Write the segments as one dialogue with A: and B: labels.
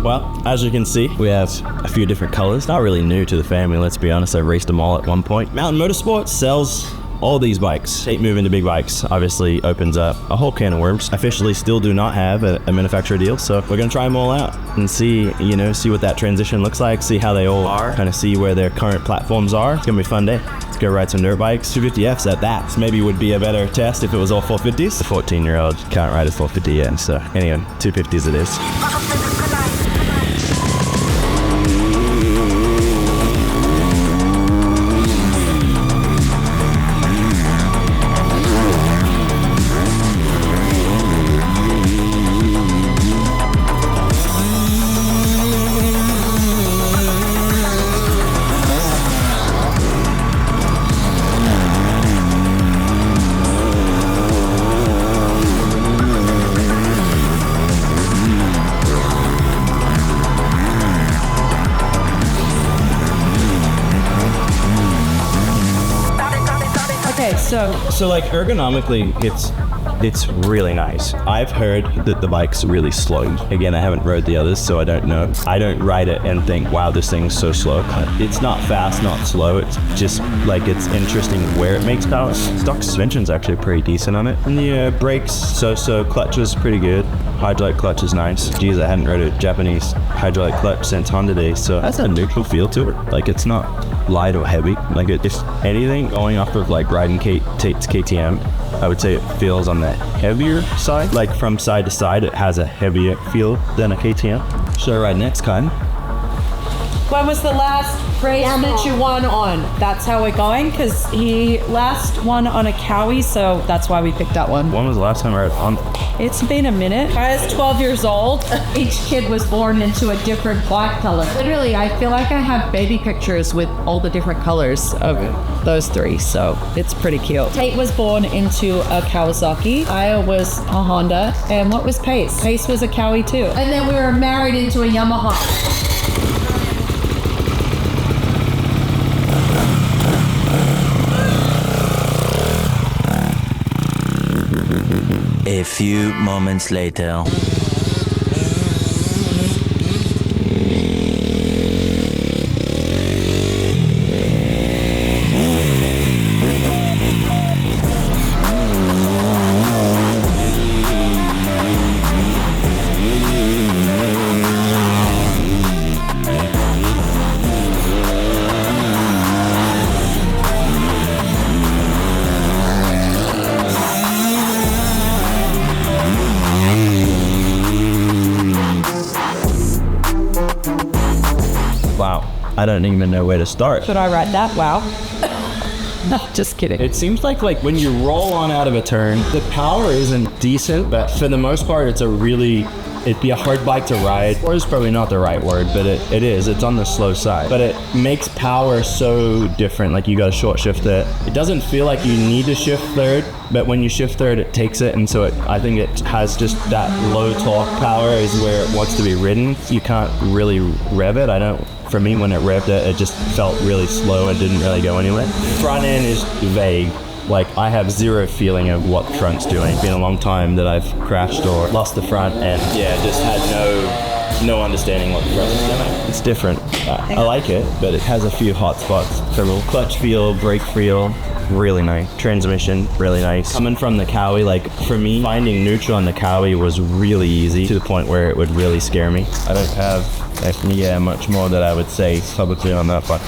A: Well, as you can see, we have a few different colors. Not really new to the family, let's be honest. I raced them all at one point. Mountain Motorsports sells all these bikes. Tate moving to big bikes obviously opens up a whole can of worms. Officially still do not have a manufacturer deal, so we're gonna try them all out and see, you know, see what that transition looks like, see how they all are, kind of see where their current platforms are. It's gonna be a fun day. Let's go ride some dirt bikes. 250Fs at that. So maybe would be a better test if it was all 450s. The 14-year-old can't ride a 450 yet, so anyway, 250s it is. So like ergonomically, it's really nice. I've heard that the bike's really slow. Again, I haven't rode the others, so I don't know. I don't ride it and think, wow, this thing's so slow. It's not fast, not slow. It's just like, it's interesting where it makes power. Stock suspension's actually pretty decent on it. And the brakes, so clutch is pretty good. Hydraulic clutch is nice. Geez, I hadn't rode a Japanese hydraulic clutch since Honda days, so that's a neutral feel to it. Like, it's not light or heavy. Like, if anything, going off of like riding Tate's KTM, I would say it feels on the heavier side. Like from side to side, it has a heavier feel than a KTM. Should I ride next, Kyle?
B: When was the last race that you won on? That's how we're going, because he last won on a Cowie, so that's why we picked that one.
A: When was the last time I rode on?
B: It's been a minute. I was 12 years old. Each kid was born into a different bike color. Literally, I feel like I have baby pictures with all the different colors of those three, so it's pretty cute. Tate was born into a Kawasaki. Aya was a Honda. And what was Pace? Pace was a Cowie too. And then we were married into a Yamaha.
C: A few moments later.
A: I don't even know where to start.
B: Should I write that? Wow. No, just kidding.
A: It seems like when you roll on out of a turn, the power isn't decent, but for the most part, it'd be a hard bike to ride. Or is probably not the right word, but it is. It's on the slow side. But it makes power so different. Like, you got to short shift it. It doesn't feel like you need to shift third, but when you shift third, it takes it. And so I think it has just that low torque power is where it wants to be ridden. You can't really rev it. For me, when it revved it just felt really slow and didn't really go anywhere. Front end is vague. Like, I have zero feeling of what the front's doing. It's been a long time that I've crashed or lost the front, and just had no understanding what the front is doing. It's different. I like it, but it has a few hot spots. The clutch feel, brake feel, really nice. Transmission, really nice. Coming from the Cowie, like, for me, finding neutral on the Cowie was really easy, to the point where it would really scare me. I don't have much more that I would say publicly on that one.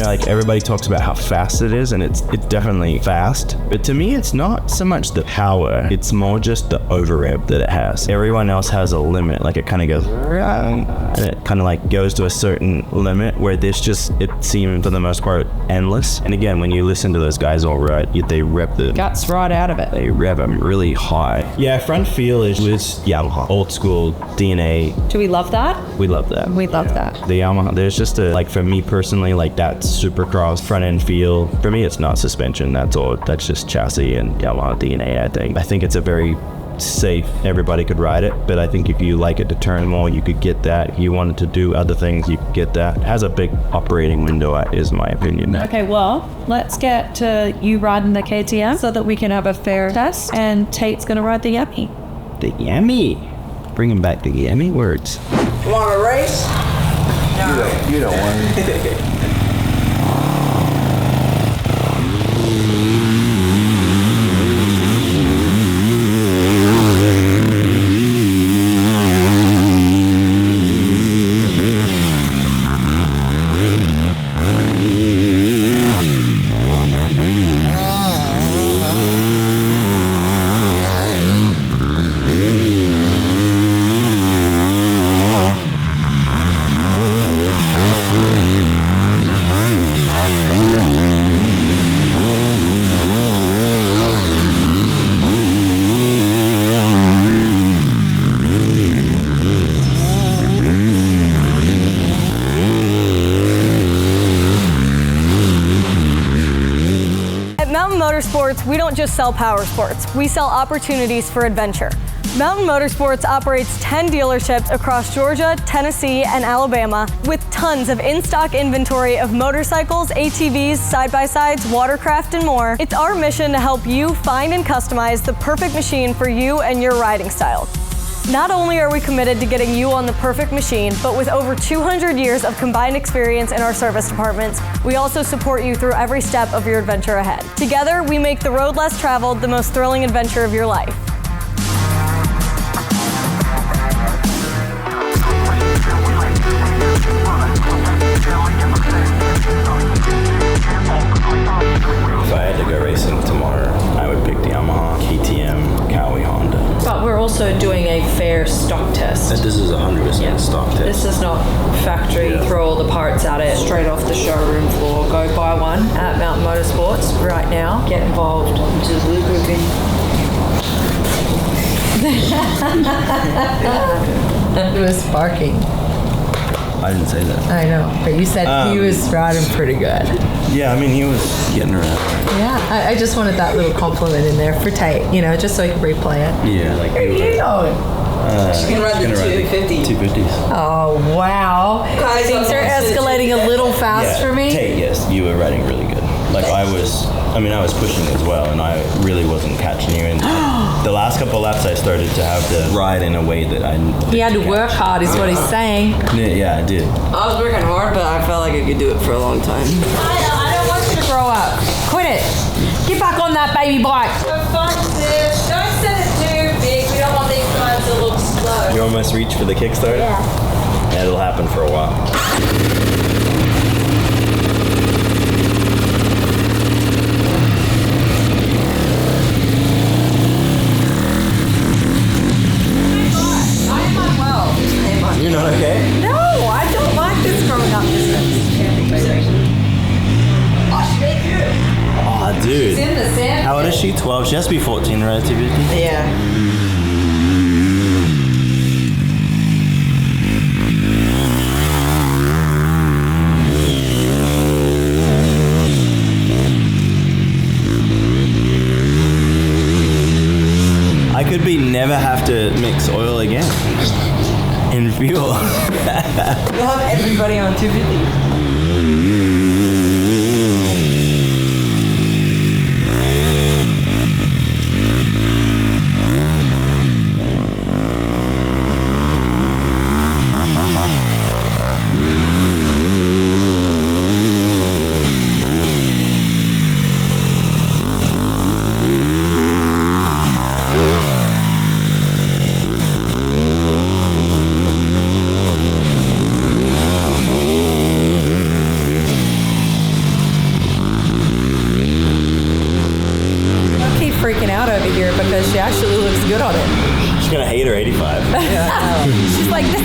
A: know, like everybody talks about how fast it is, and it's definitely fast. But to me, it's not so much the power, it's more just the over rev that it has. Everyone else has a limit, like it kind of goes, and it kind of like goes to a certain limit, where this just, it seems for the most part endless. And again, when you listen to those guys all right, they rev the
B: guts right out of it.
A: They rev them really high. Yeah, front feel is Yamaha, old school DNA.
B: Do we love that?
A: We love that.
B: We love that.
A: The Yamaha, there's just a, like for me personally, like that supercross front end feel. For me, it's not suspension. That's all. That's just chassis and Yamaha DNA. I think it's a very safe, everybody could ride it, but I think if you like it to turn more, you could get that. If you wanted to do other things, you could get that. It has a big operating window, is my opinion.
B: Okay, well, let's get to you riding the KTM so that we can have a fair test, and Tate's gonna ride the Yummy.
A: The Yummy. Bringing back the Yummy words.
D: Want a race?
E: No. You don't want it.
F: We don't just sell power sports, we sell opportunities for adventure. Mountain Motorsports operates 10 dealerships across Georgia, Tennessee, and Alabama with tons of in-stock inventory of motorcycles, ATVs, side-by-sides, watercraft, and more. It's our mission to help you find and customize the perfect machine for you and your riding style. Not only are we committed to getting you on the perfect machine, but with over 200 years of combined experience in our service departments, we also support you through every step of your adventure ahead. Together, we make the road less traveled the most thrilling adventure of your life.
A: If I had to go racing tomorrow, I would pick the Yamaha, KTM, Cowie, Honda.
B: But we're also doing a fair stock test.
A: This is 100% stock test.
B: This is not factory, throw all the parts at it, straight off the showroom floor. Go buy one at Mountain Motorsports right now. Get involved. Just lubricate. It was sparking.
A: I didn't say that.
B: I know, but you said he was riding pretty good.
A: Yeah, I mean, he was getting around.
B: Yeah, I just wanted that little compliment in there for Tate, you know, just so he could replay it.
A: Yeah, like
B: Where are you going?
D: She's gonna ride the 250.
A: 250's.
B: Oh, wow.
D: Guys,
B: Things are escalating a little fast for me.
A: Tate, yes, you were riding really good. Like I was pushing as well, and I really wasn't catching you. And the last couple of laps, I started to have to ride in a way that I.
B: He had to work hard, is what he's saying.
A: Yeah, I did.
D: I was working hard, but I felt like I could do it for a long time.
B: I don't want you to grow up. Quit it. Get back on that baby bike.
G: For fun, sis. Don't set it too big. We don't want these guys to look slow.
A: You almost reached for the kickstart? Yeah, it'll happen for a while. You're not okay?
B: No, I don't like this growing up distance.
A: Oh, dude.
B: It's in the sand.
A: How old is she? 12? She has to be 14, right? 250?
D: Yeah.
A: I could never have to mix oil again in fuel.
D: You'll have everybody on 250.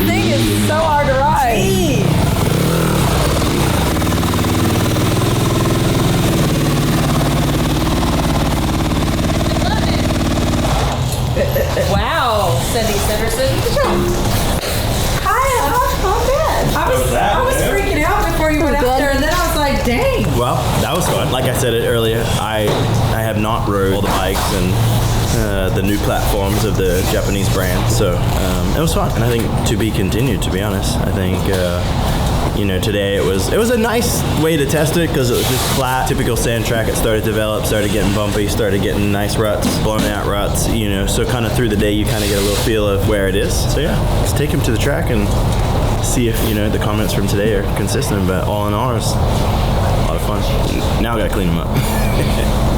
B: thing is so hard to ride.
G: Wow, Cindy Sanderson.
B: Hi, not bad. I was freaking out before you went out there, and then I was like, dang.
A: Well, that was fun. Like I said it earlier, I have not rode all the bikes and the new platforms of the Japanese brand, so it was fun. And I think to be continued, to be honest. I think today it was a nice way to test it because it was just flat, typical sand track. It started to develop, started getting bumpy, started getting nice ruts, blown out ruts, so kind of through the day you kind of get a little feel of where it is. So yeah, let's take him to the track and see if the comments from today are consistent, but all in all, it's a lot of fun. Now I gotta clean them up.